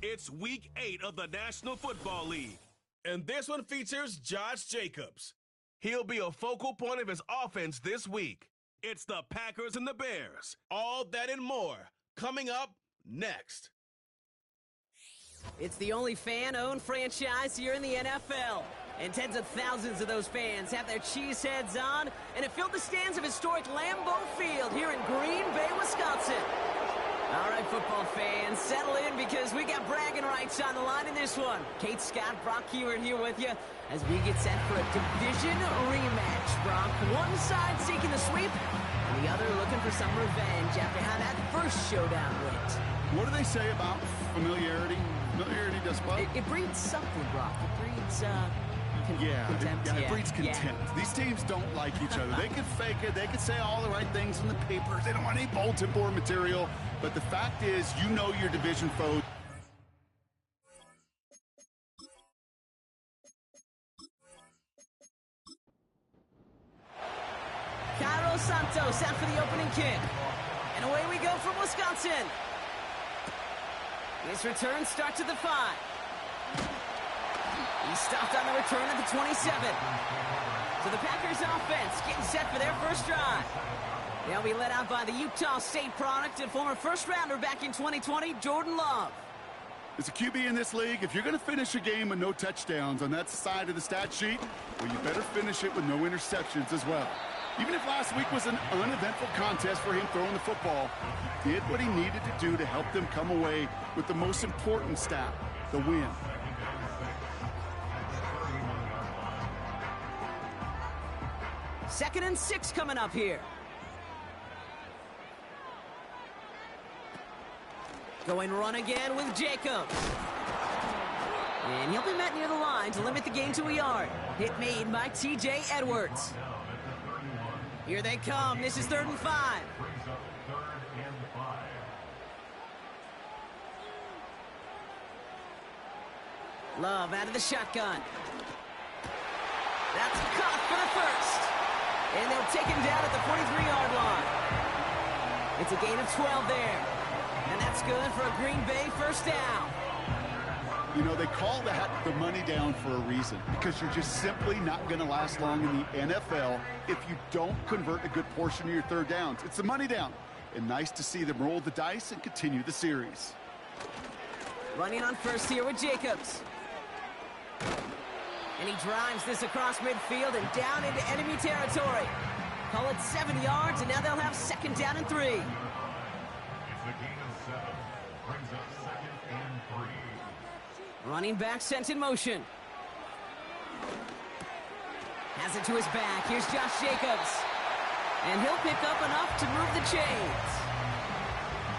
It's Week 8 of the National Football League, and this one features Josh Jacobs. He'll be a focal point of his offense this week. It's the Packers and the Bears. All that and more coming up next. It's the only fan-owned franchise here in the NFL. And tens of thousands of those fans have their cheese heads on, and it filled the stands of historic Lambeau Field here in Green Bay, Wisconsin. All right, football fans, settle in because we got bragging rights on the line in this one. Kate Scott, Brock Hewitt here with you as we get set for a division rematch. Brock, one side seeking the sweep, and the other looking for some revenge after how that first showdown went. What do they say about familiarity? Familiarity does what? It breeds something, Brock. It breeds, contempt. It breeds contempt. These teams don't like each other. They could fake it. They could say all the right things in the papers. They don't want any bulletin board material. But the fact is, you know your division foe. Cairo Santos out for the opening kick. And away we go from Wisconsin. His return starts at the 5. He's stopped on the return at the 27. So the Packers offense getting set for their first drive. They'll be led out by the Utah State product and former first-rounder back in 2020, Jordan Love. As a QB in this league, if you're going to finish a game with no touchdowns on that side of the stat sheet, well, you better finish it with no interceptions as well. Even if last week was an uneventful contest for him throwing the football, he did what he needed to do to help them come away with the most important stat, the win. Second and 6 coming up here. Going run again with Jacobs. And he'll be met near the line to limit the gain to a yard. Hit made by T.J. Edwards. Here they come. This is 3rd and 5. Love out of the shotgun. That's caught for the first. And they'll take him down at the 43-yard line. It's a gain of 12 there. And that's good for a Green Bay first down. You know, they call that the money down for a reason, because you're just simply not going to last long in the NFL if you don't convert a good portion of your third downs. It's the money down. And nice to see them roll the dice and continue the series. Running on first here with Jacobs. And he drives this across midfield and down into enemy territory. Call it 7 yards, and now they'll have 2nd down and 3. Running back sent in motion. Has it to his back. Here's Josh Jacobs. And he'll pick up enough to move the chains.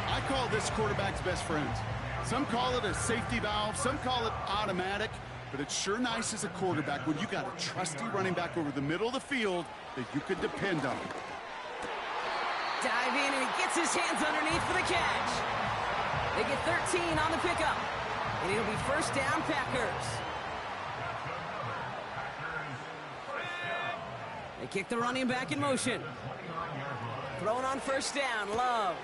I call this quarterback's best friend. Some call it a safety valve. Some call it automatic. But it's sure nice as a quarterback when you got a trusty running back over the middle of the field that you could depend on. Dive in, and he gets his hands underneath for the catch. They get 13 on the pickup. And it'll be first down, Packers. They kick the running back in motion. Thrown on first down, Love.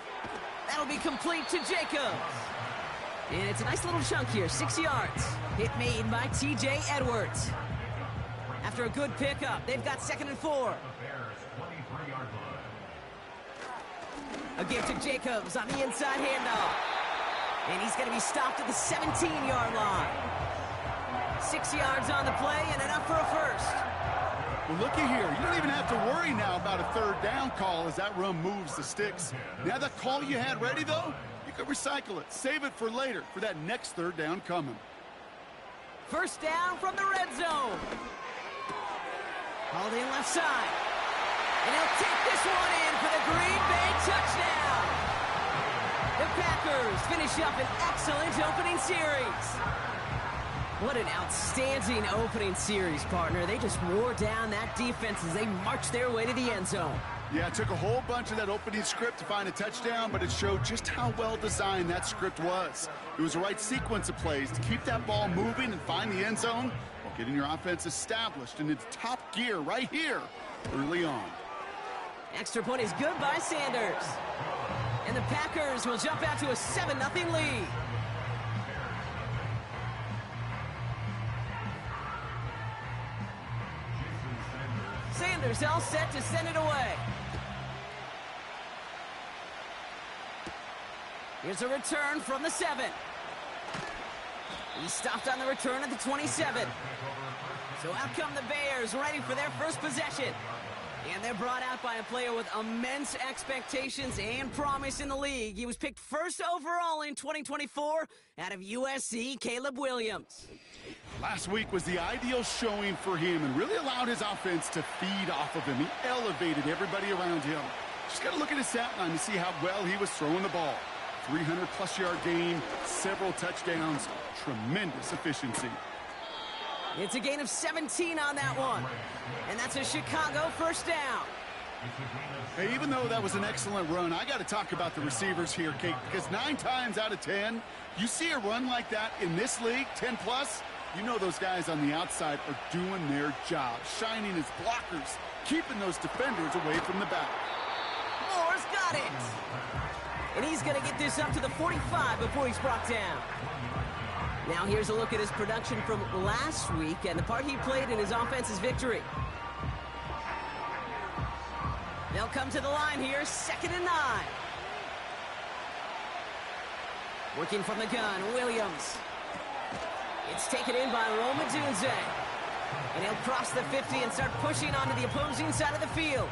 That'll be complete to Jacobs. And it's a nice little chunk here, 6 yards. Hit made by T.J. Edwards. After a good pickup, they've got 2nd and 4. A give to Jacobs on the inside handoff. And he's going to be stopped at the 17-yard line. 6 yards on the play and enough for a first. Well, looky here. You don't even have to worry now about a third down call as that run moves the sticks. Now that call you had ready, though, you could recycle it. Save it for later for that next third down coming. First down from the red zone. Called in left side. And he'll take this one in for the Green Bay touchdown. The Packers finish up an excellent opening series. What an outstanding opening series, partner. They just wore down that defense as they marched their way to the end zone. Yeah, it took a whole bunch of that opening script to find a touchdown, but it showed just how well designed that script was. It was the right sequence of plays to keep that ball moving and find the end zone while getting your offense established in its top gear right here early on. Extra point is good by Sanders. And the Packers will jump out to a 7-0 lead. defenders all set to send it away. Here's a return from the 7. He stopped on the return at the 27. So out come the Bears, ready for their first possession. And they're brought out by a player with immense expectations and promise in the league. He was picked first overall in 2024 out of USC, Caleb Williams. Last week was the ideal showing for him and really allowed his offense to feed off of him. He elevated everybody around him. Just got to look at his stat line to see how well he was throwing the ball. 300-plus yard game, several touchdowns, tremendous efficiency. It's a gain of 17 on that one. And that's a Chicago first down. Hey, even though that was an excellent run, I got to talk about the receivers here, Kate, because 9 times out of 10, you see a run like that in this league, 10-plus, you know those guys on the outside are doing their job, shining as blockers, keeping those defenders away from the back. Moore's got it. And he's going to get this up to the 45 before he's brought down. Now here's a look at his production from last week and the part he played in his offense's victory. They'll come to the line here, 2nd and 9. Working from the gun, Williams. It's taken in by Roma Dunze. And he'll cross the 50 and start pushing onto the opposing side of the field.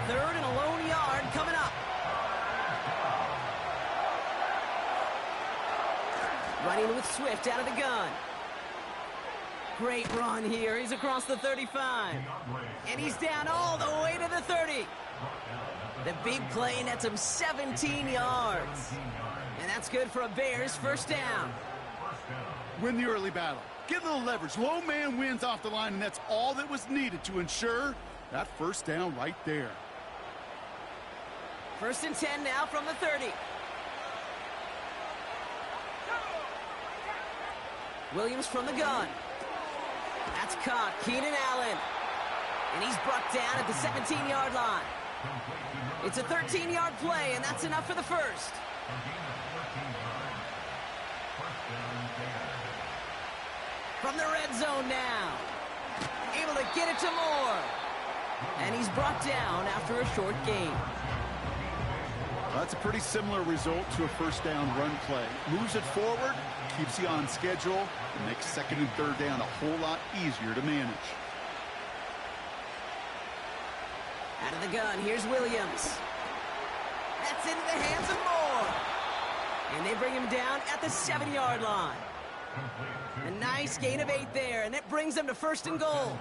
3rd and a lone yard coming up. Running with Swift out of the gun. Great run here. He's across the 35. And he's down all the way to the 30. The big play nets him 17 yards. And that's good for a Bears first down. Win the early battle. Get a little leverage. Low man wins off the line, and that's all that was needed to ensure that first down right there. 1st and 10 now from the 30. Williams from the gun. That's caught. Keenan Allen. And he's brought down at the 17-yard line. It's a 13-yard play, and that's enough for the first. From the red zone now. Able to get it to Moore. And he's brought down after a short gain. Well, that's a pretty similar result to a first down run play. Moves it forward, keeps you on schedule, and makes 2nd and 3rd down a whole lot easier to manage. Out of the gun, here's Williams. That's into the hands of Moore. And they bring him down at the 7-yard line. A nice gain of 8 there, and that brings them to 1st and goal.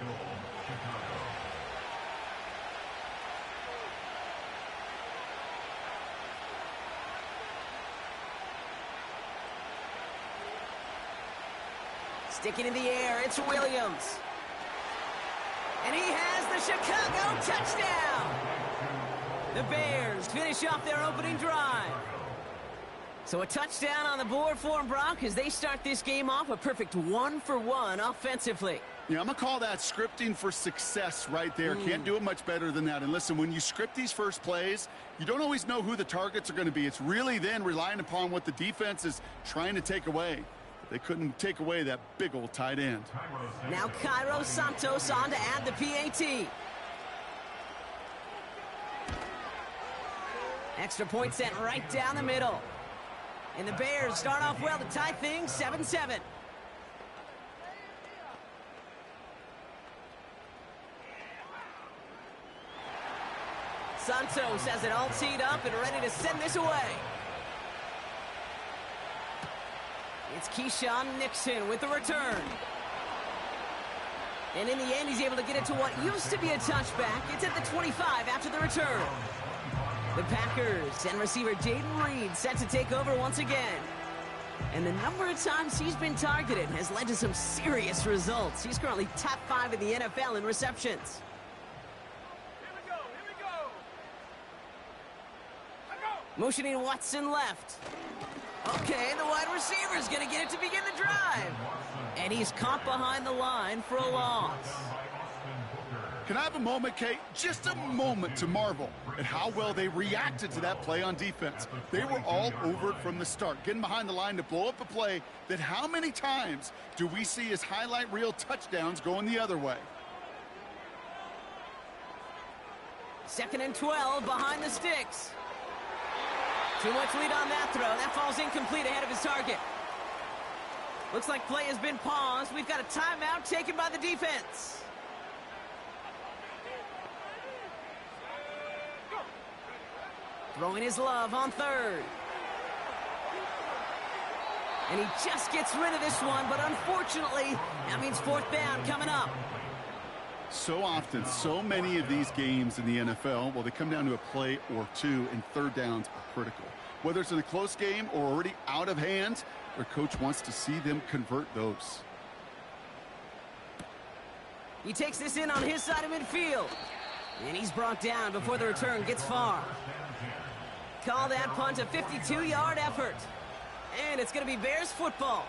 Sticking in the air, it's Williams. And he has the Chicago touchdown. The Bears finish off their opening drive. So a touchdown on the board for them, Brock, as they start this game off a perfect 1-for-1 offensively. Yeah, I'm going to call that scripting for success right there. Can't do it much better than that. And listen, when you script these first plays, you don't always know who the targets are going to be. It's really then relying upon what the defense is trying to take away. They couldn't take away that big old tight end. Now Cairo Santos on to add the PAT. Extra point sent right down the middle. And the Bears start off well to tie things 7-7. Santos has it all teed up and ready to send this away. It's Keyshawn Nixon with the return. And in the end, he's able to get it to what used to be a touchback. It's at the 25 after the return. The Packers and receiver Jaden Reed set to take over once again. And the number of times he's been targeted has led to some serious results. He's currently top 5 in the NFL in receptions. Here we go. Motioning Watson left. Okay, the wide receiver's going to get it to begin the drive. And he's caught behind the line for a loss. Can I have a moment, Kate? Just a moment to marvel at how well they reacted to that play on defense. They were all over it from the start, getting behind the line to blow up a play that how many times do we see as highlight reel touchdowns going the other way? 2nd and 12 behind the sticks. Too much lead on that throw. That falls incomplete ahead of his target. Looks like play has been paused. We've got a timeout taken by the defense. Throwing his love on 3rd. And he just gets rid of this one, but unfortunately, that means 4th down coming up. So often, so many of these games in the NFL, well, they come down to a play or two, and 3rd downs are critical. Whether it's in a close game or already out of hand, their coach wants to see them convert those. He takes this in on his side of midfield. And he's brought down before the return gets far. Call that punt a 52-yard effort. And it's going to be Bears football.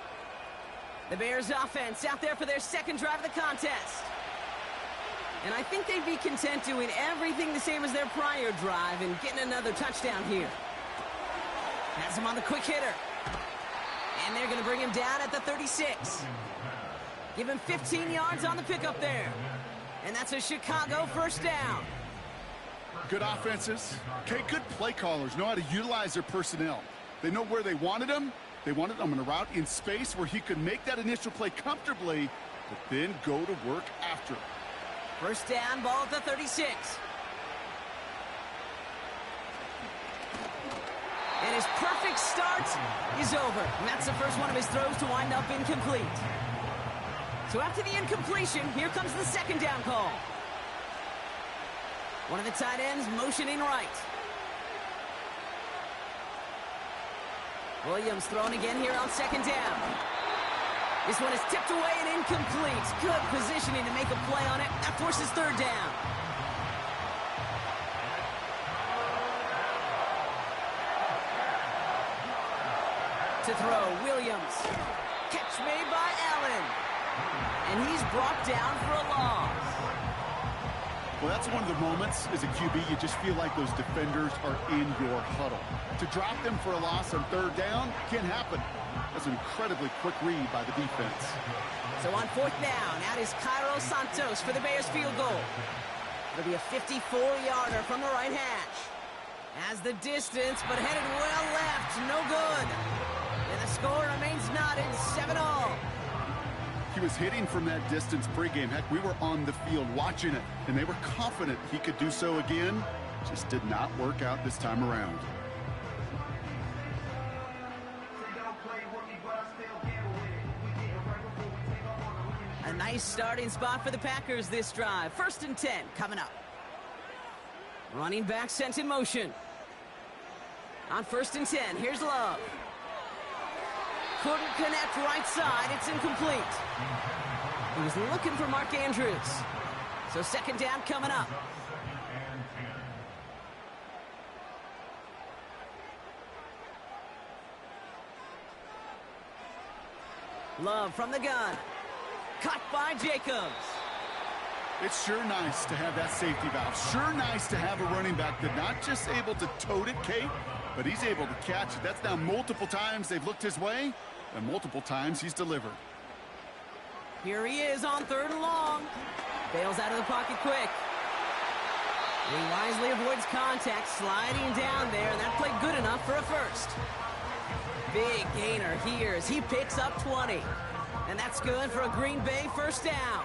The Bears offense out there for their 2nd drive of the contest. And I think they'd be content doing everything the same as their prior drive and getting another touchdown here. Has him on the quick hitter. And they're going to bring him down at the 36. Give him 15 yards on the pickup there. And that's a Chicago 1st down. Good offenses. Okay, good play callers know how to utilize their personnel. They know where they wanted him. They wanted him on a route in space where he could make that initial play comfortably, but then go to work after. 1st down, ball at the 36. And his perfect start is over. And that's the first one of his throws to wind up incomplete. So after the incompletion, here comes the 2nd down call. One of the tight ends motioning right. Williams throwing again here on 2nd down. This one is tipped away and incomplete. Good positioning to make a play on it. That forces 3rd down. To throw, Williams. Catch made by Allen. And he's brought down for a loss. Well, that's one of the moments as a QB you just feel like those defenders are in your huddle. To drop them for a loss on 3rd down can't happen. That's an incredibly quick read by the defense. So on 4th down, out is Cairo Santos for the Bears field goal. It'll be a 54-yarder from the right hash. Has the distance, but headed well left. No good. And the score remains knotted 7-all. He was hitting from that distance pregame. Heck, we were on the field watching it, and they were confident he could do so again. Just did not work out this time around. A nice starting spot for the Packers this drive. 1st and 10 coming up. Running back sent in motion. On 1st and 10, here's Love. Couldn't connect right side. It's incomplete. He was looking for Mark Andrews. So 2nd down coming up. Love from the gun. Caught by Jacobs. It's sure nice to have that safety valve. Sure nice to have a running back that's not just able to tote it, Kate, but he's able to catch it. That's now multiple times they've looked his way, and multiple times he's delivered. Here he is on 3rd and long. Bails out of the pocket quick. He wisely avoids contact, sliding down there, and that played good enough for a 1st. Big gainer here as he picks up 20. And that's good for a Green Bay 1st down.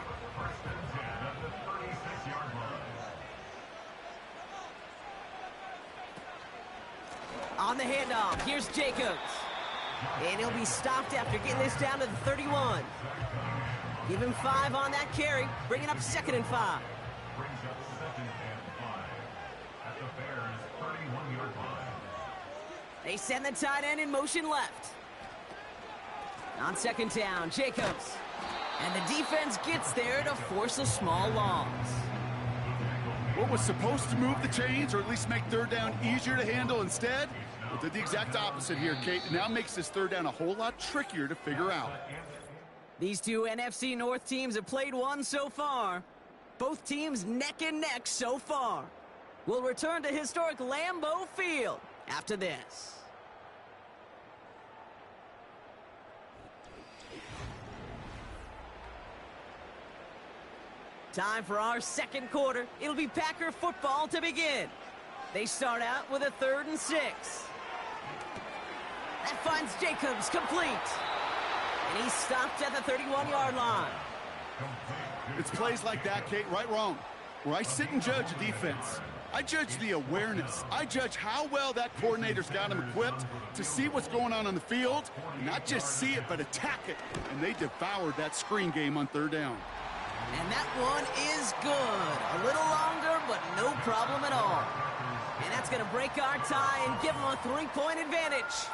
On the handoff, here's Jacobs. And he'll be stopped after getting this down to the 31. Give him 5 on that carry, bringing up 2nd and 5. They send the tight end in motion left. On 2nd down, Jacobs. And the defense gets there to force a small loss. What was supposed to move the chains, or at least make 3rd down easier to handle instead, well, did the exact opposite here, Kate. It now makes this 3rd down a whole lot trickier to figure out. These two NFC North teams have played one so far. Both teams neck and neck so far. We'll return to historic Lambeau Field after this. Time for our second quarter. It'll be Packer football to begin. They start out with a 3rd and 6. That finds Jacobs complete. And he's stopped at the 31-yard line. It's plays like that, Kate, right wrong, where I sit and judge a defense. I judge the awareness. I judge how well that coordinator's got him equipped to see what's going on the field, and not just see it, but attack it. And they devoured that screen game on 3rd down. And that one is good. A little longer, but no problem at all. And that's going to break our tie and give them a 3-point advantage.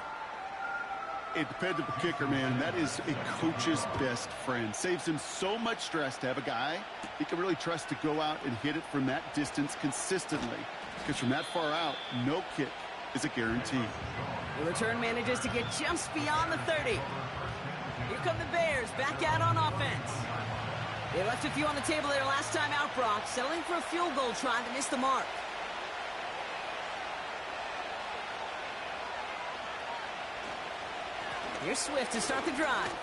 A dependable kicker, man, that is a coach's best friend. Saves him so much stress to have a guy he can really trust to go out and hit it from that distance consistently. Because from that far out, no kick is a guarantee. The return manages to get just beyond the 30. Here come the Bears back out on offense. They left a few on the table there last time out, Brock, settling for a field goal try to miss the mark. Here's Swift to start the drive.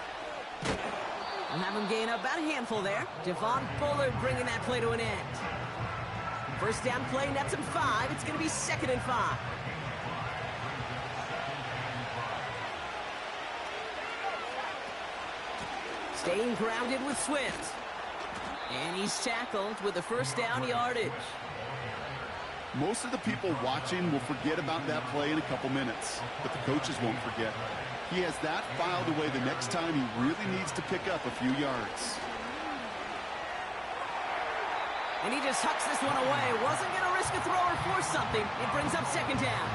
We'll have him gain about a handful there. Javon Bullard bringing that play to an end. First down play nets him 5. It's going to be 2nd and 5. Staying grounded with Swift. And he's tackled with the first down yardage. Most of the people watching will forget about that play in a couple minutes, but the coaches won't forget. He has that filed away the next time he really needs to pick up a few yards. And he just hucks this one away. Wasn't going to risk a throw or force something. It brings up 2nd down.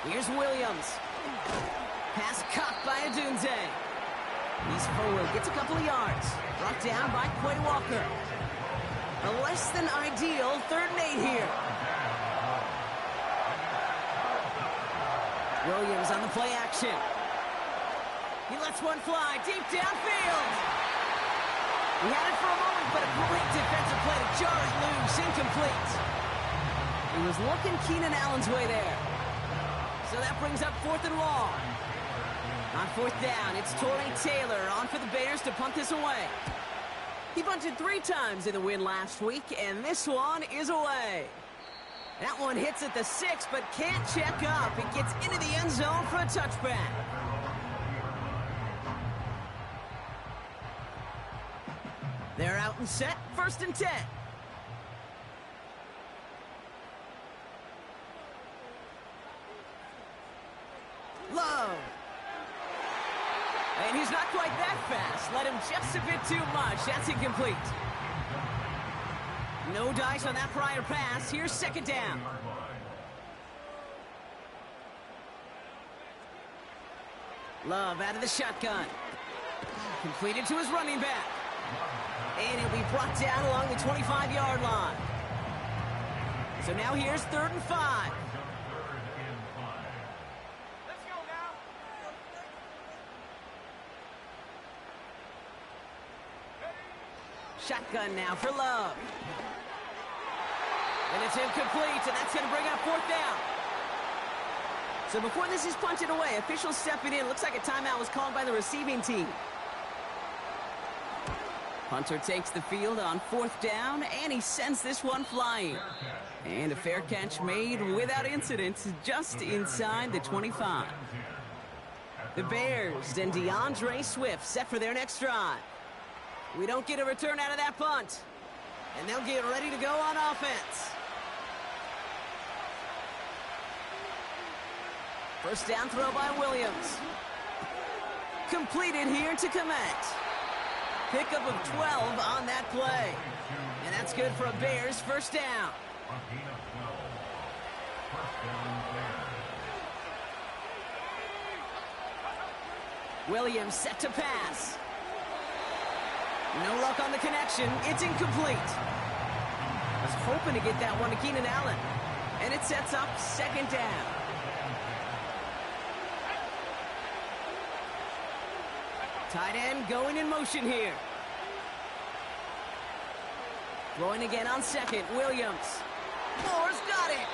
Here's Williams. Pass caught by Adunze. He's forward, gets a couple of yards. Brought down by Quay Walker. A less than ideal 3rd and 8 here. Williams on the play action. He lets one fly deep downfield. He had it for a moment, but a great defensive play to jar it loose, incomplete. He was looking Keenan Allen's way there. So that brings up 4th and long. On 4th down, it's Torrey Taylor on for the Bears to punt this away. He bunted 3 times in the win last week, and this one is away. That one hits at the 6, but can't check up. It gets into the end zone for a touchback. They're out and set, 1st and 10. Love. And he's not quite that fast. Let him just a bit too much. That's incomplete. No dice on that prior pass. Here's 2nd down. Love out of the shotgun. Completed to his running back. And he'll be brought down along the 25-yard line. So now here's 3rd and 5. Shotgun now for Love. And it's incomplete, and that's going to bring up 4th down. So before this is punted away, officials stepping in. Looks like a timeout was called by the receiving team. Punter takes the field on 4th down, and he sends this one flying. And a fair catch made without incident just inside the 25. The Bears and DeAndre Swift set for their next drive. We don't get a return out of that punt. And they'll get ready to go on offense. First down throw by Williams. Completed here to Komet. Pickup of 12 on that play. And that's good for a Bears first down. Williams set to pass. No luck on the connection. It's incomplete. Was hoping to get that one to Keenan Allen. And it sets up 2nd down. Tight end going in motion here. Throwing again on 2nd. Williams. Moore's got it.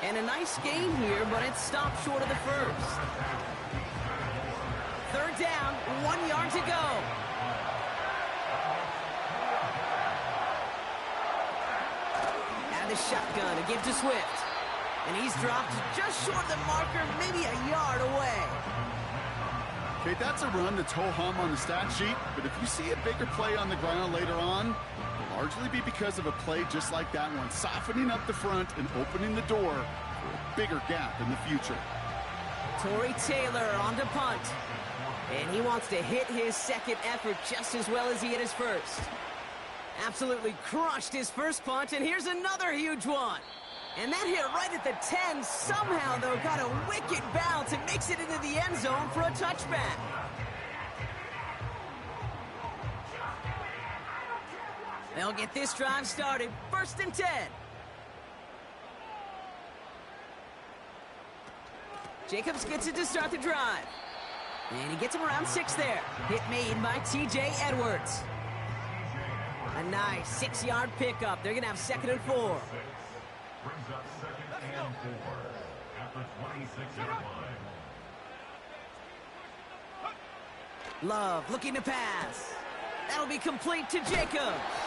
And a nice gain here, but it stopped short of the first. Third down, 1 yard to go. Out of the shotgun, a give to Swift. And he's dropped just short of the marker, maybe a yard away. Okay, that's a run that's ho-hum on the stat sheet, but if you see a bigger play on the ground later on, it'll largely be because of a play just like that one, softening up the front and opening the door for a bigger gap in the future. Torrey Taylor on to punt. And he wants to hit his second effort just as well as he hit his first. Absolutely crushed his first punt, and here's another huge one. And that hit right at the 10. Somehow, though, got a wicked bounce and makes it into the end zone for a touchback. They'll get this drive started. 1st and 10. Jacobs gets it to start the drive. And he gets him around 6 there. Hit made by T.J. Edwards. A nice 6-yard pickup. They're going to have 2nd and 4. Brings up 2nd and 4 at the 26-yard line. Love looking to pass. That'll be complete to Jacobs.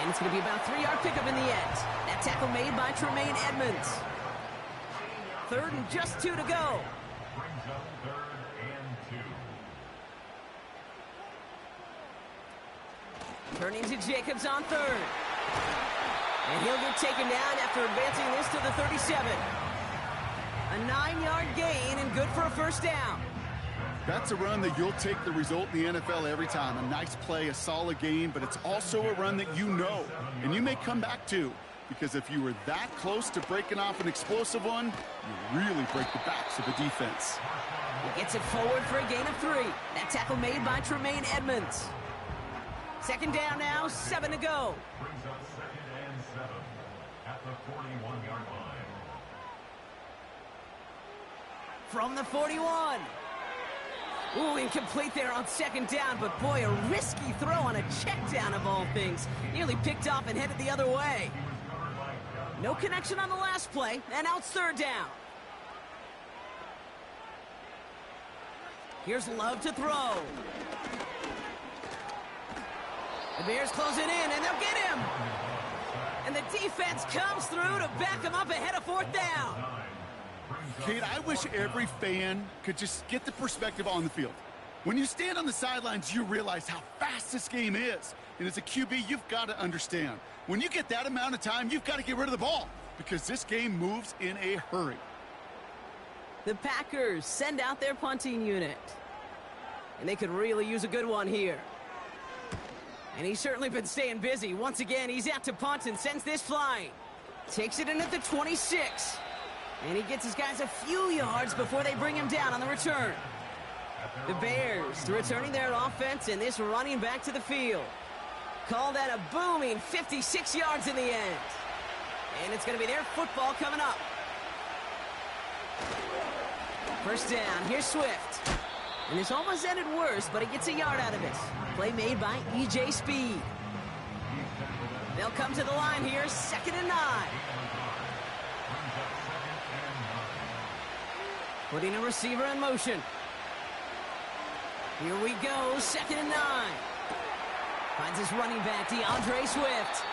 And it's going to be about a 3-yard pickup in the end. That tackle made by Tremaine Edmonds. 3rd and just 2 to go. Brings up 3rd and 2. Turning to Jacobs on 3rd. And he'll get taken down after advancing this to the 37. A 9-yard gain and good for a 1st down. That's a run that you'll take the result in the NFL every time. A nice play, a solid gain, but it's also a run that you know, and you may come back to, because if you were that close to breaking off an explosive one, you really break the backs of the defense. He gets it forward for a gain of 3. That tackle made by Tremaine Edmonds. 2nd down now, 7 to go. Brings up 2nd and 7 at the 41-yard line. From the 41. Ooh, incomplete there on 2nd down, but boy, a risky throw on a check down of all things. Nearly picked off and headed the other way. No connection on the last play, and now it's 3rd down. Here's Love to throw. The Bears closing in, and they'll get him. And the defense comes through to back him up ahead of 4th down. Kate, I wish every fan could just get the perspective on the field. When you stand on the sidelines, you realize how fast this game is. And as a QB, you've got to understand. When you get that amount of time, you've got to get rid of the ball because this game moves in a hurry. The Packers send out their punting unit. And they could really use a good one here. And he's certainly been staying busy. Once again, he's out to punt and sends this flying. Takes it in at the 26. And he gets his guys a few yards before they bring him down on the return. The Bears returning their offense and this running back to the field. Call that a booming 56 yards in the end. And it's going to be their football coming up. 1st down, here's Swift. And this almost ended worse, but he gets a yard out of it. Play made by E.J. Speed. They'll come to the line here, 2nd and 9. Putting a receiver in motion. Here we go, 2nd and 9. Finds his running back, DeAndre Swift.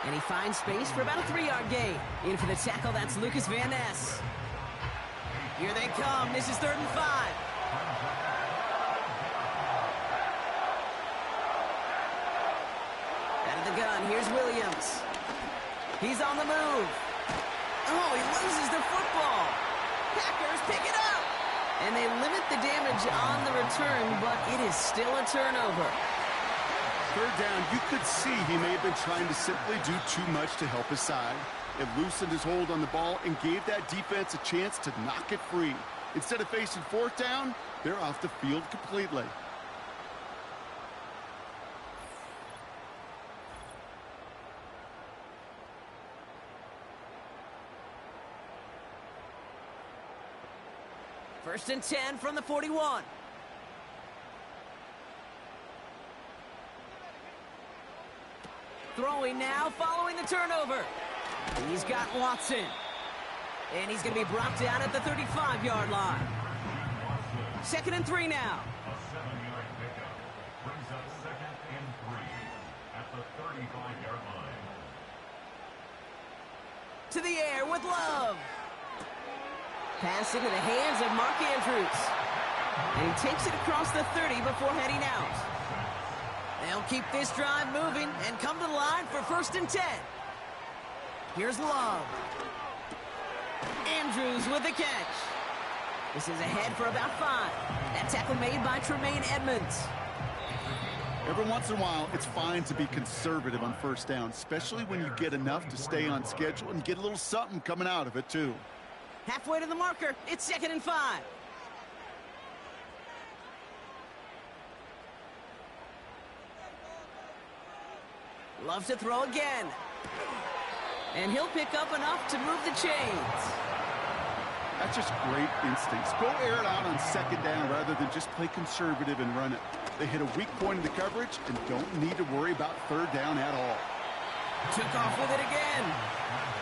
And he finds space for about a 3-yard gain. In for the tackle, that's Lucas Van Ness. Here they come, this is 3rd and 5. Out of the gun, here's Williams. He's on the move. Oh, he loses the football. Packers pick it up. And they limit the damage on the return, but it is still a turnover. 3rd down, you could see he may have been trying to simply do too much to help his side. It loosened his hold on the ball and gave that defense a chance to knock it free. Instead of facing 4th down, they're off the field completely. First and 10 from the 41. Throwing now, following the turnover. He's got Watson. And he's going to be brought down at the 35-yard line. 2nd and 3 now. A 7-yard pickup brings up 2nd and 3 at the 35-yard line. To the air with Love. Pass into the hands of Mark Andrews. And he takes it across the 30 before heading out. They'll keep this drive moving and come to the line for 1st and 10. Here's Love. Andrews with the catch. This is ahead for about 5. That tackle made by Tremaine Edmonds. Every once in a while, it's fine to be conservative on 1st down, especially when you get enough to stay on schedule and get a little something coming out of it, too. Halfway to the marker, it's 2nd and 5. Love to throw again. And he'll pick up enough to move the chains. That's just great instincts. Go air it out on 2nd down rather than just play conservative and run it. They hit a weak point in the coverage and don't need to worry about 3rd down at all. Took off with it again.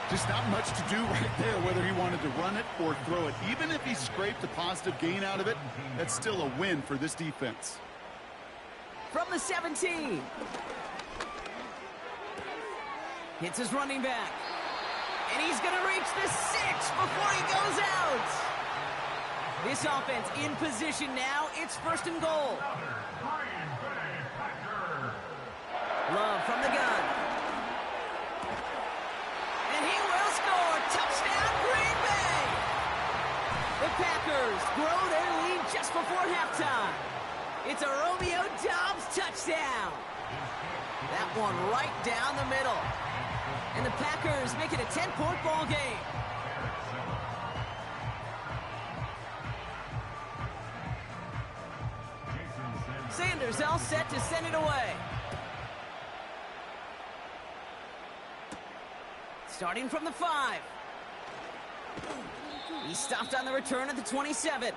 Just not much to do right there, whether he wanted to run it or throw it. Even if he scraped a positive gain out of it, that's still a win for this defense. From the 17. Hits his running back. And he's going to reach the 6 before he goes out. This offense in position now. It's 1st and goal. Love from the gun. And he will score. Touchdown, Green Bay. The Packers grow their lead just before halftime. It's a Romeo Doubs touchdown. That one right down the middle. And the Packers make it a 10-point ball game. Sanders all set to send it away. Starting from the 5. He stopped on the return at the 27.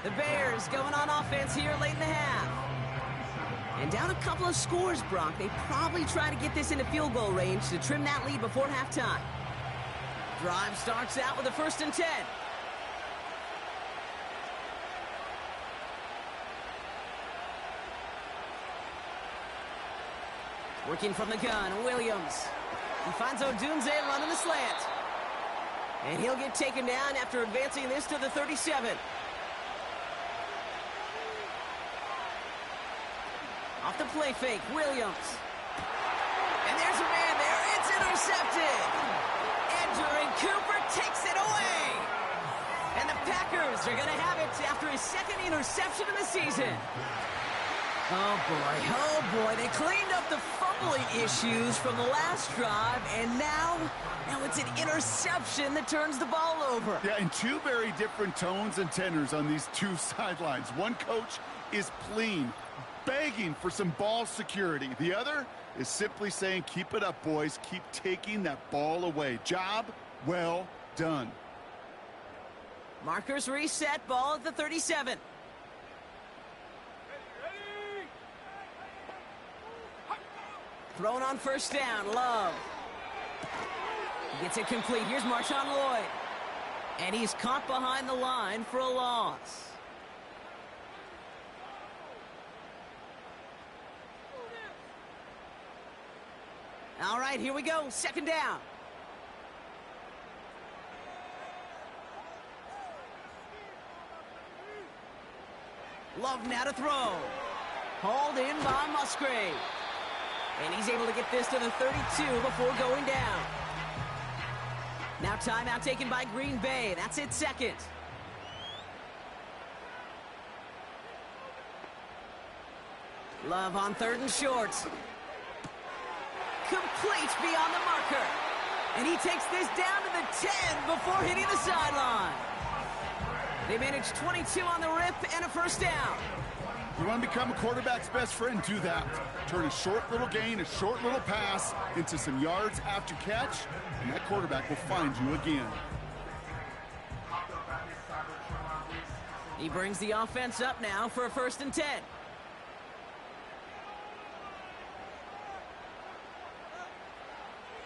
The Bears going on offense here late in the half. And down a couple of scores, Brock. They probably try to get this into field goal range to trim that lead before halftime. Drive starts out with a 1st and 10. Working from the gun, Williams. He finds Odunze running the slant. And he'll get taken down after advancing this to the 37. Off the play fake, Williams. And there's a man there. It's intercepted. Edger and Cooper takes it away. And the Packers are going to have it after his 2nd interception of the season. Oh boy, they cleaned up the fumbling issues from the last drive, and now it's an interception that turns the ball over. Yeah, and 2 very different tones and tenors on these 2 sidelines. One coach is pleading, begging for some ball security. The other is simply saying, keep it up, boys. Keep taking that ball away. Job well done. Markers reset, ball at the 37. Thrown on 1st down, Love. He gets it complete. Here's Marshawn Lloyd. And he's caught behind the line for a loss. All right, here we go. 2nd down. Love now to throw. Hauled in by Musgrave. And he's able to get this to the 32 before going down. Now timeout taken by Green Bay. That's it, 2nd. Love on 3rd and short. Complete beyond the marker. And he takes this down to the 10 before hitting the sideline. They managed 22 on the rip and a 1st down. You want to become a quarterback's best friend, do that. Turn a short little gain, a short little pass into some yards after catch, and that quarterback will find you again. He brings the offense up now for a 1st and 10.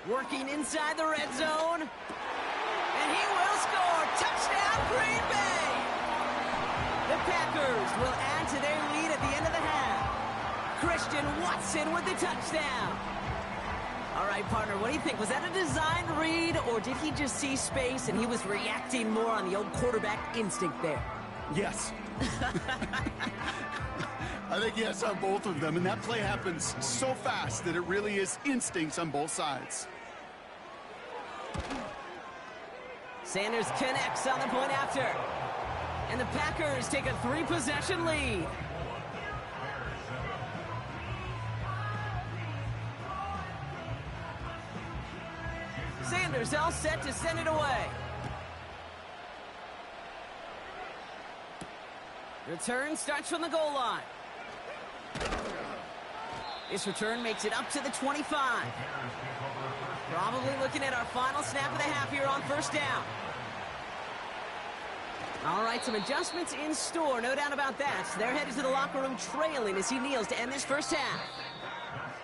Working inside the red zone. And he will score. Touchdown, Green Bay! The Packers will add to their lead at the end of the half. Christian Watson with the touchdown. All right, partner, what do you think? Was that a design read, or did he just see space and he was reacting more on the old quarterback instinct there? Yes. I think yes on both of them, and that play happens so fast that it really is instincts on both sides. Sanders connects on the point after. And the Packers take a 3-possession lead. Sanders all set to send it away. Return starts from the goal line. This return makes it up to the 25. Probably looking at our final snap of the half here on first down. All right, some adjustments in store, no doubt about that. They're headed to the locker room trailing as he kneels to end this first half.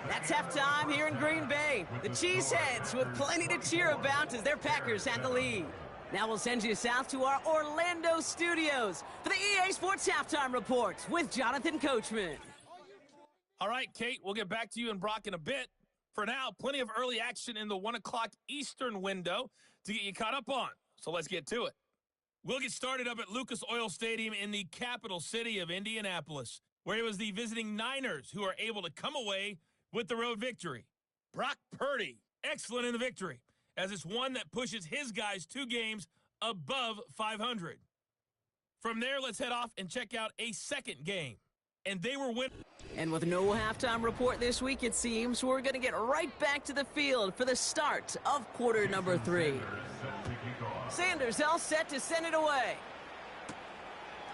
That's halftime here in Green Bay. The Cheeseheads with plenty to cheer about as their Packers have the lead. Now we'll send you south to our Orlando studios for the EA Sports Halftime Report with Jonathan Coachman. All right, Kate, we'll get back to you and Brock in a bit. For now, plenty of early action in the 1 o'clock Eastern window to get you caught up on. So let's get to it. We'll get started up at Lucas Oil Stadium in the capital city of Indianapolis, where it was the visiting Niners who are able to come away with the road victory. Brock Purdy, excellent in the victory, as it's one that pushes his guys 2 games above 500. From there, let's head off and check out a second game. And they were winning. And with no halftime report this week, it seems, we're going to get right back to the field for the start of quarter number 3. Sanders all set to send it away.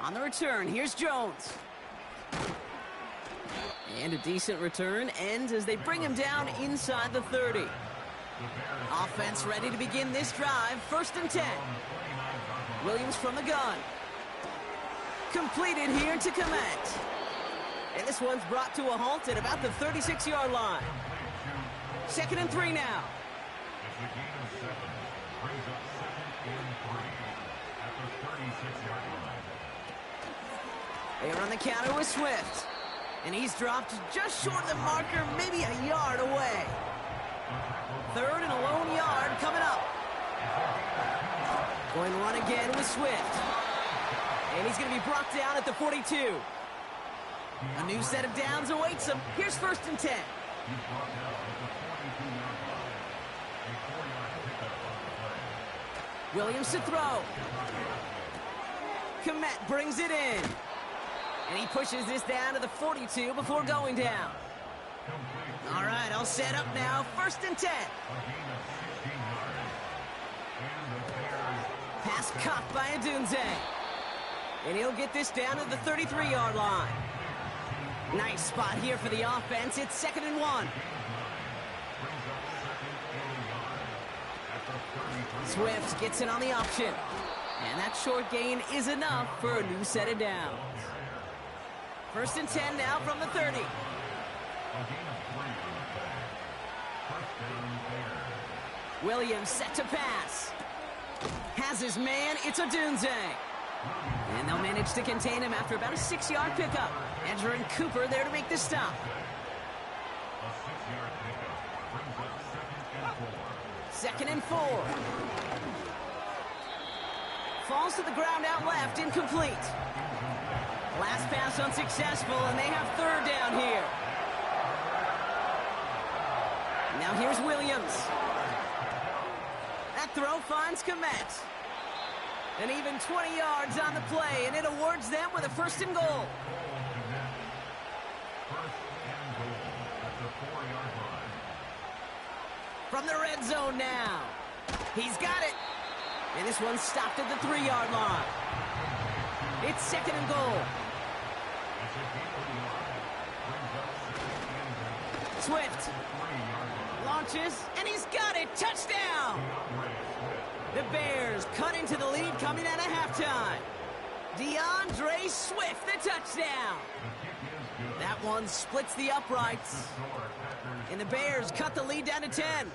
On the return, here's Jones. And a decent return ends as they bring him down inside the 30. Offense ready to begin this drive. 1st and 10. Williams from the gun. Completed here to Komet. And this one's brought to a halt at about the 36-yard line. 2nd and 3 now. They are on the counter with Swift. And he's dropped just short of the marker, maybe a yard away. 3rd and a lone yard coming up. Going to run again with Swift. And he's going to be brought down at the 42. A new set of downs awaits him. Here's 1st and 10. Williams to throw. Komet brings it in. And he pushes this down to the 42 before going down. All right, all set up now. 1st and 10. Pass caught by Adunze. And he'll get this down to the 33-yard line. Nice spot here for the offense. It's 2nd and 1. Swift gets it on the option. And that short gain is enough for a new set of downs. 1st and 10 now from the 30. Williams set to pass. Has his man. It's Adunze. And they'll manage to contain him after about a 6-yard pickup. Edger and Cooper there to make the stop. 2nd and 4. Falls to the ground out left, incomplete. Last pass unsuccessful, and they have 3rd down here. Now here's Williams. That throw finds Komet. And even 20 yards on the play, and it awards them with a 1st and goal. From the red zone now. He's got it. And this one's stopped at the 3-yard line. It's 2nd and goal. Swift launches, and he's got it. Touchdown! The Bears cut into the lead coming out of halftime. DeAndre Swift, the touchdown. That one splits the uprights. And the Bears cut the lead down to 10.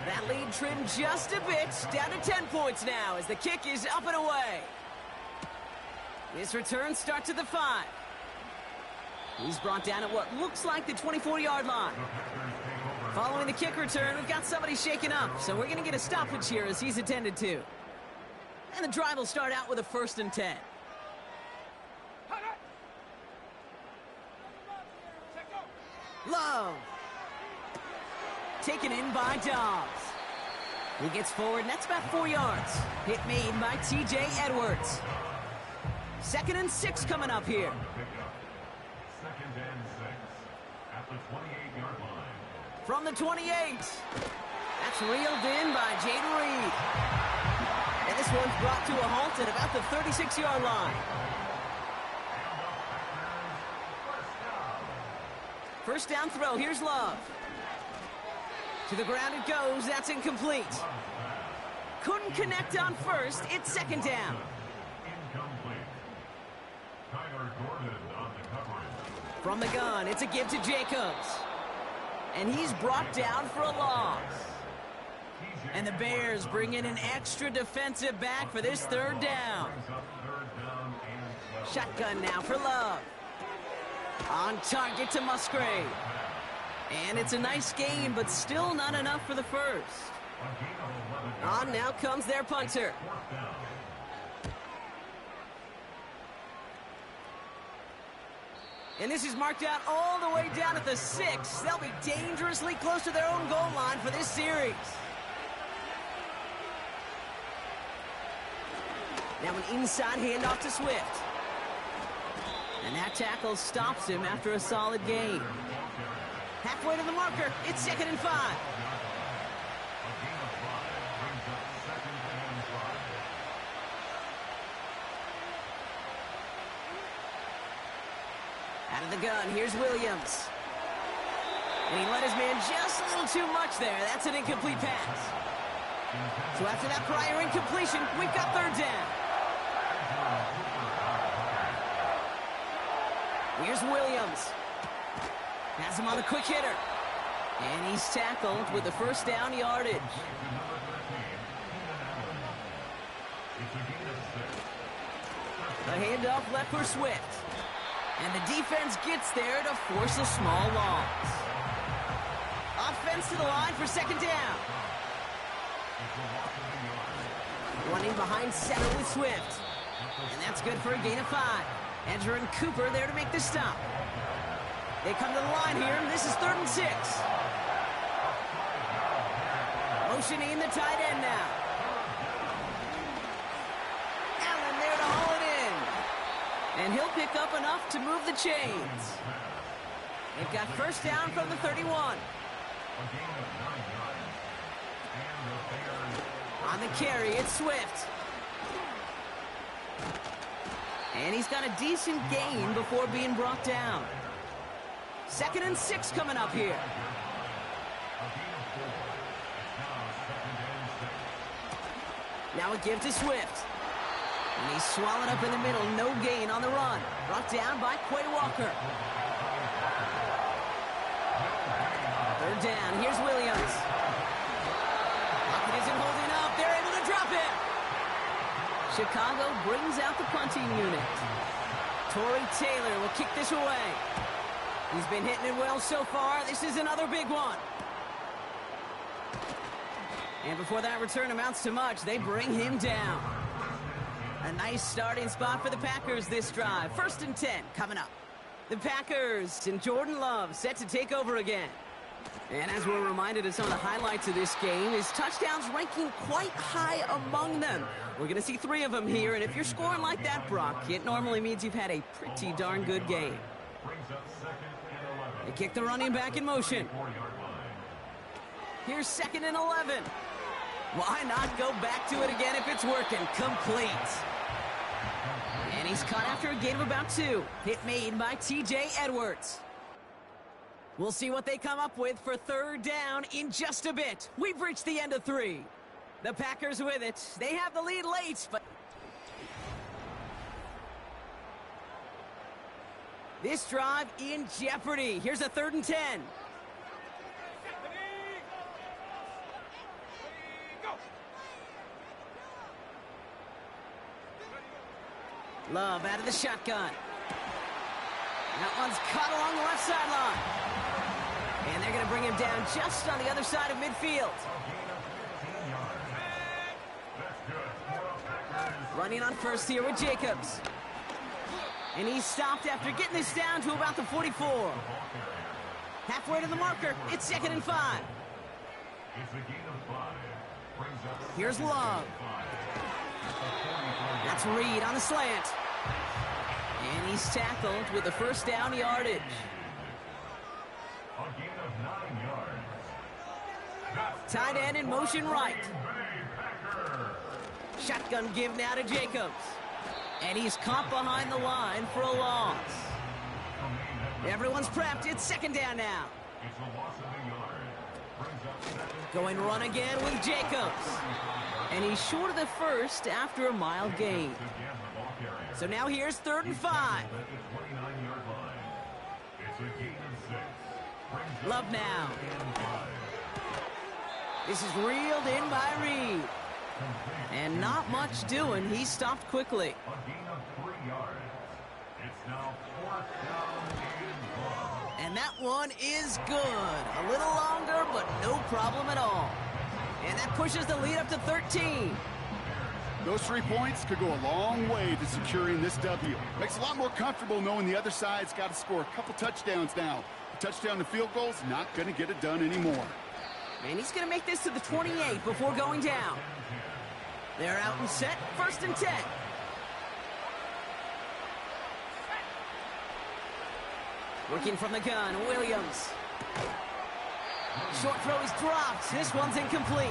That lead trimmed just a bit, down to 10 points now as the kick is up and away. This return starts at the 5. He's brought down at what looks like the 24-yard line. Following the kick return, we've got somebody shaken up, so we're going to get a stoppage here as he's attended to. And the drive will start out with a 1st and 10. Love. Taken in by Dobbs. He gets forward, and that's about 4 yards. Hit made by T.J. Edwards. 2nd and 6 coming up here. 2nd and 6 at the 28-yard line. From the 28. That's reeled in by Jaden Reed. And this one's brought to a halt at about the 36-yard line. First down throw. Here's Love. To the ground it goes. That's incomplete. Couldn't connect on first. It's 2nd down. Incomplete. Tyler Gordon on the coverage. From the gun, it's a give to Jacobs. And he's brought down for a loss. And the Bears bring in an extra defensive back for this 3rd down. Shotgun now for Love. On target to Musgrave. And it's a nice game, but still not enough for the first. On now comes their punter. And this is marked out all the way down at the 6. They'll be dangerously close to their own goal line for this series. Now an inside handoff to Swift. And that tackle stops him after a solid gain. Halfway to the marker, it's 2nd and 5. Out of the gun, here's Williams. And he let his man just a little too much there. That's an incomplete pass. So after that prior incompletion, we've got 3rd down. Here's Williams. Has him on the quick hitter. And he's tackled with the 1st down yardage. A handoff left for Swift. And the defense gets there to force a small loss. Offense to the line for 2nd down. Running behind center with Swift. And that's good for a gain of 5. Edger and Cooper there to make the stop. They come to the line here. This is 3rd and 6. Motioning the tight end now. Allen there to haul it in. And he'll pick up enough to move the chains. They've got 1st down from the 31. On the carry, it's Swift. And he's got a decent gain before being brought down. 2nd and 6 coming up here. Now a give to Swift. And he's swallowed up in the middle. No gain on the run. Brought down by Quay Walker. 3rd down. Here's Williams. Pocket isn't holding up. They're able to drop it. Chicago brings out the punting unit. Torrey Taylor will kick this away. He's been hitting it well so far. This is another big one. And before that return amounts to much, they bring him down. A nice starting spot for the Packers this drive. 1st and 10 coming up. The Packers and Jordan Love set to take over again. And as we're reminded of some of the highlights of this game, his touchdowns ranking quite high among them. We're going to see 3 of them here, and if you're scoring like that, Brock, it normally means you've had a pretty darn good game. They kick the running back in motion. Here's 2nd and 11. Why not go back to it again if it's working? Complete. And he's caught after a gain of about 2. Hit made by T.J. Edwards. We'll see what they come up with for 3rd down in just a bit. We've reached the end of 3. The Packers with it. They have the lead late, but this drive in jeopardy. Here's a 3rd and 10. Love out of the shotgun. That one's caught along the left sideline. And they're going to bring him down just on the other side of midfield. Running on first here with Jacobs. And he's stopped after getting this down to about the 44. Halfway to the marker, it's 2nd and 5. Here's Love. That's Reed on the slant. And he's tackled with the first down yardage. A gain of 9 yards. Tight end in motion right. Shotgun give now to Jacobs. And he's caught behind the line for a loss. Everyone's prepped. It's 2nd down now. It's a loss of a yard. Brings up 2nd. Going run again with Jacobs. And he's short of the first after a mild gain. So now here's 3rd and 5. At the 29-yard line. It's a gain of 6. Love now. This is reeled in by Reed. And not much doing. He stopped quickly. A gain of 3 yards. It's now 4th down and 1. And that one is good. A little longer, but no problem at all. And that pushes the lead up to 13. Those 3 points could go a long way to securing this W. Makes it a lot more comfortable knowing the other side's got to score a couple touchdowns now. A touchdown to field goal's not going to get it done anymore. And he's going to make this to the 28 before going down. They're out and set, 1st and 10. Working from the gun, Williams. Short throw is dropped. This one's incomplete.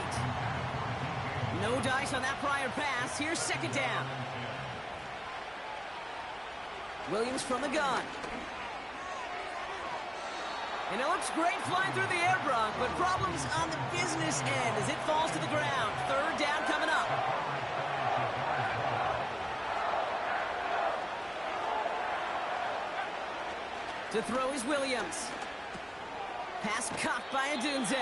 No dice on that prior pass. Here's 2nd down. Williams from the gun. And it looks great flying through the air, Brock, but problems on the business end as it falls to the ground. 3rd down coming up. To throw is Williams. Pass caught by Adunze.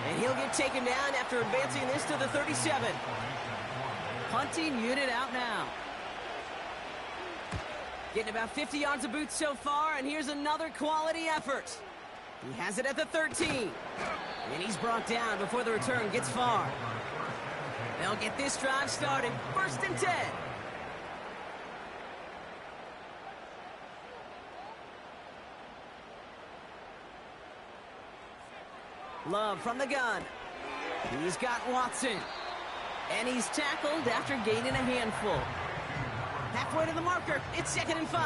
And he'll get taken down after advancing this to the 37. Punting unit out now. Getting about 50 yards of boots so far, and here's another quality effort. He has it at the 13. And he's brought down before the return gets far. They'll get this drive started. 1st and 10. Love from the gun. He's got Watson. And he's tackled after gaining a handful. Halfway to the marker. It's 2nd and 5.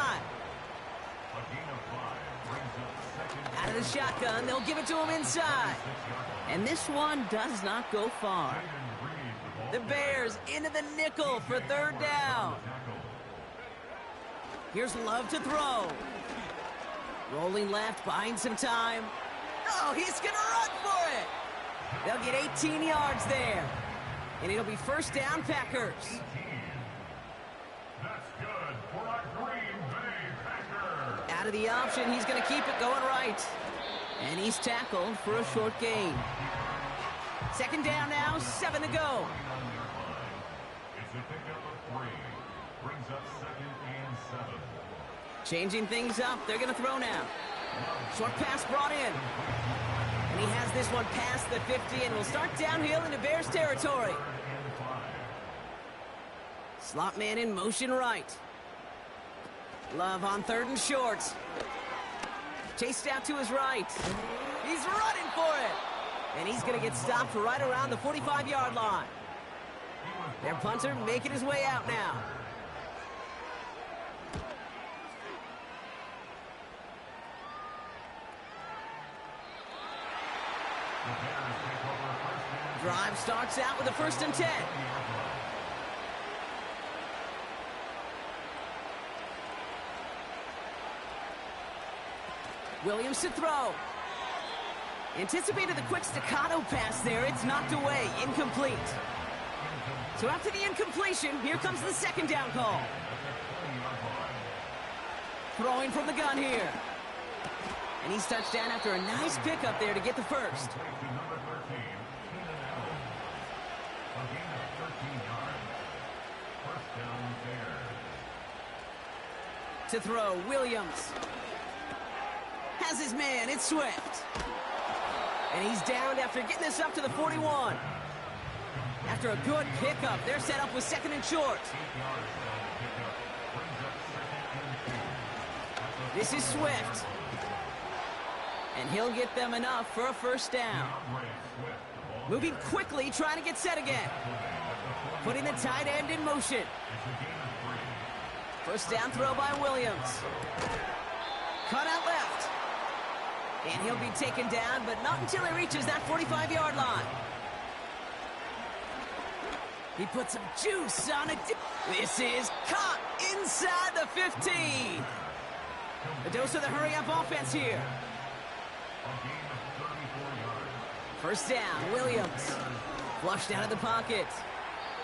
Out of the shotgun, they'll give it to him inside. And this one does not go far. The Bears into the nickel for 3rd down. Here's Love to throw. Rolling left, buying some time. Oh, he's going to run for it. They'll get 18 yards there. And it'll be 1st down, Packers. That's good for a Green Bay Packer. Out of the option, he's going to keep it going right. And he's tackled for a short gain. 2nd down now, 7 to go. It's a pickup of 3. Brings up 2nd and 7. Changing things up, they're going to throw now. Short pass brought in. And he has this one past the 50 and will start downhill into Bears territory. Slot man in motion right. Love on 3rd and short. Chased out to his right. He's running for it. And he's going to get stopped right around the 45-yard line. Their punter making his way out now. Drive starts out with a 1st and 10. Williams to throw. Anticipated the quick staccato pass there. It's knocked away. Incomplete. So after the incompletion, here comes the 2nd down call. Throwing from the gun here. And he's touched down after a nice pickup there to get the 1st. To throw, Williams. Has his man, it's Swift. And he's downed after getting this up to the 41. After a good pickup, they're set up with 2nd and short. This is Swift. And he'll get them enough for a first down. Moving quickly, trying to get set again. Putting the tight end in motion. First down throw by Williams. Cut out left. And he'll be taken down, but not until he reaches that 45-yard line. He puts some juice on it. This is caught inside the 15. A dose of the hurry-up offense here. First down, Williams. Flushed out of the pocket.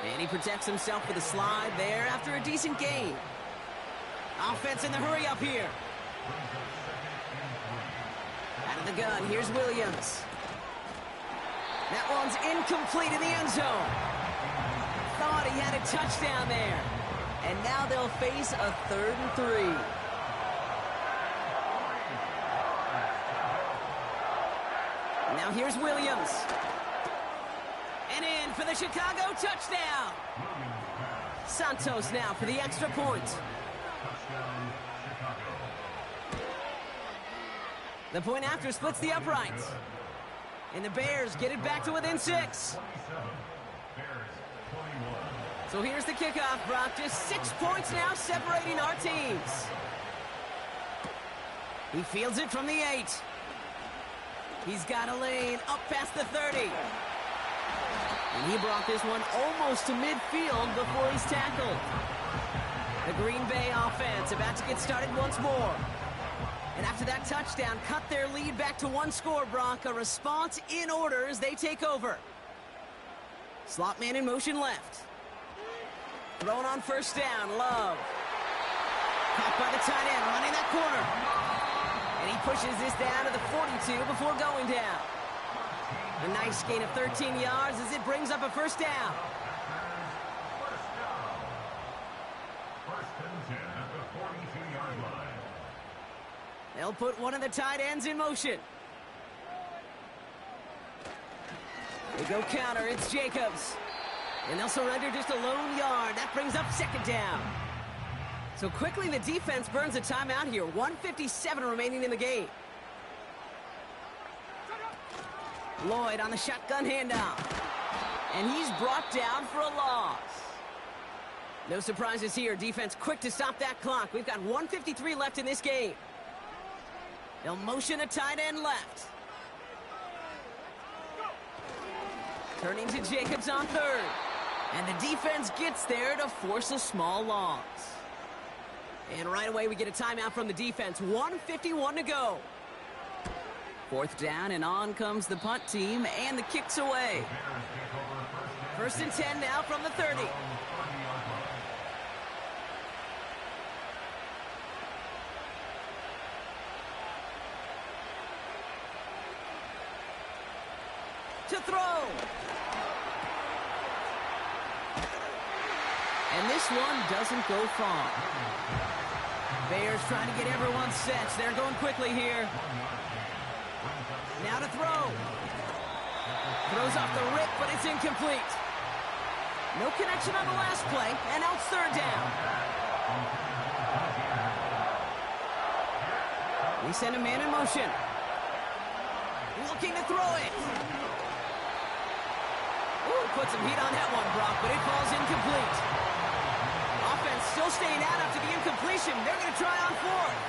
And he protects himself with a slide there after a decent gain. Offense in the hurry-up here. Out of the gun, here's Williams. That one's incomplete in the end zone. Thought he had a touchdown there. And now they'll face a 3rd and 3. Now here's Williams. And in for the Chicago touchdown. Santos now for the extra point. The point after splits the uprights. And the Bears get it back to within 6. So here's the kickoff, Brock. Just 6 points now separating our teams. He fields it from the 8. He's got a lane up past the 30. And he brought this one almost to midfield before he's tackled. The Green Bay offense about to get started once more. And after that touchdown, cut their lead back to 1 score, Brock. A response in order as they take over. Slot man in motion left. Thrown on first down, Love. Caught by the tight end, running that corner. And he pushes this down to the 42 before going down. A nice gain of 13 yards as it brings up a first down. First and 10 at the 42-yard line. They'll put one of the tight ends in motion. They go counter, it's Jacobs. And they'll surrender just a lone yard. That brings up 2nd down. So quickly the defense burns a timeout here. 1:57 remaining in the game. Lloyd on the shotgun handoff. And he's brought down for a loss. No surprises here. Defense quick to stop that clock. We've got 1:53 left in this game. They'll motion a tight end left. Turning to Jacobs on 3rd. And the defense gets there to force a small loss. And right away we get a timeout from the defense. 1:51 to go. 4th down, and on comes the punt team, and the kick's away. First and 10 now from the 30. To throw. And this one doesn't go far. Bears trying to get everyone set. They're going quickly here. Now to throw. Throws off the rip, but it's incomplete. No connection on the last play, and now it's 3rd down. We send a man in motion. Looking to throw it. Ooh, put some heat on that one, Brock, but it falls incomplete. Offense still staying out after the incompletion. They're going to try on 4th.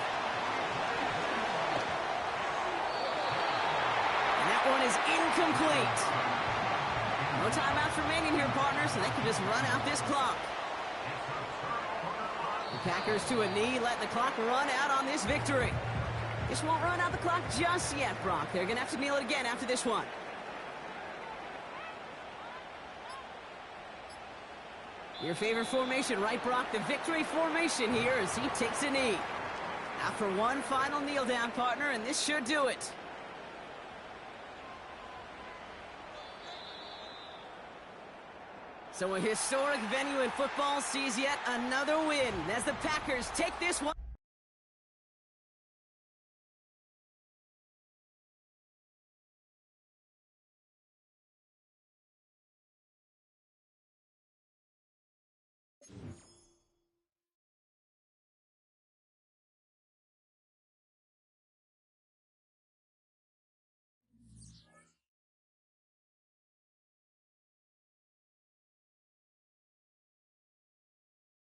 And that one is incomplete. No timeouts remaining here, partners, so they can just run out this clock. The Packers to a knee, letting the clock run out on this victory. This won't run out the clock just yet, Brock. They're going to have to kneel it again after this one. Your favorite formation, right, Brock? The victory formation here as he takes a knee. Now for one final kneel down, partner, and this should do it. So a historic venue in football sees yet another win as the Packers take this one.